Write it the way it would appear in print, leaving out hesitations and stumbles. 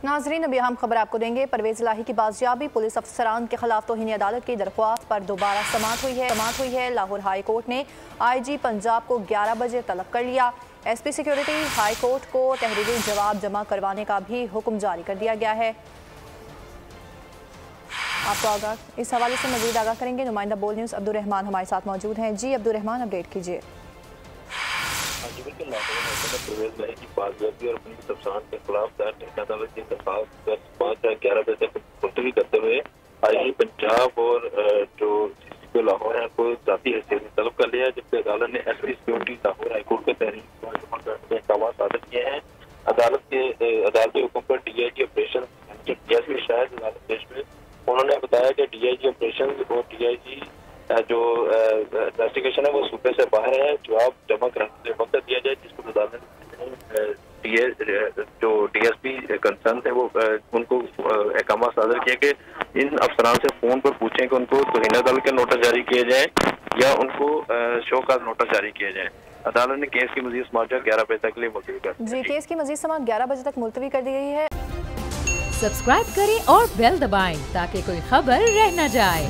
नाजरीन, अभी हम खबर आपको देंगे। परवेज इलाही की बाजियाबी, पुलिस अफसरान के खिलाफ तौहीन अदालत की दरख्वास्त पर दोबारा समाअत हुई है। लाहौर हाई कोर्ट ने IG पंजाब को 11 बजे तलब कर लिया। SP सिक्योरिटी हाई कोर्ट को तहरीरी जवाब जमा करवाने का भी हुक्म जारी कर दिया गया है। आपको इस हवाले से मजीद आगाह करेंगे नुमाइंदा बोल न्यूज़ अब्दुल रहमान हमारे साथ मौजूद हैं। जी अब्दुल रहमान, अपडेट कीजिए। परवेज इलाही की बाजियाबी और पुलिस अफसरान के खिलाफ दायर अदालत की दरख्वास्त 5-11 बजे तक मुलतवी करते हुए IG पंजाब और जो CCP लाहौर है को जाती हैसियत में तलब कर लिया है, जबकि अदालत ने SP सिक्योरिटी लाहौर हाईकोर्ट को तहरीर जमा करने के अहकाम सादर किए हैं। अदालती हुक्म पर DIG ऑपरेशन DSP शायद अदालत पेश में उन्होंने बताया कि DIG ऑपरेशन और DIG जो इन्वेस्टिगेशन है वो सूबे से बाहर है, जवाब जमा कराने का वक्त दिया जाए, जिसको अदालत जो DSP कंसर्न थे वो उनको अहकाम सादर किए कि इन अफसरान से फोन पर पूछें कि उनको तौहीन अदालत के नोटिस जारी किए जाए या उनको शोकाज नोटिस जारी किए जाए। अदालत ने केस की मजीद समाअत 11 बजे तक के लिए मुलतवी कर दी। जी, केस की मजीद समाअत 11 बजे तक मुलतवी कर दी गई है। सब्सक्राइब करें और बेल दबाएं ताकि कोई खबर रह न जाए।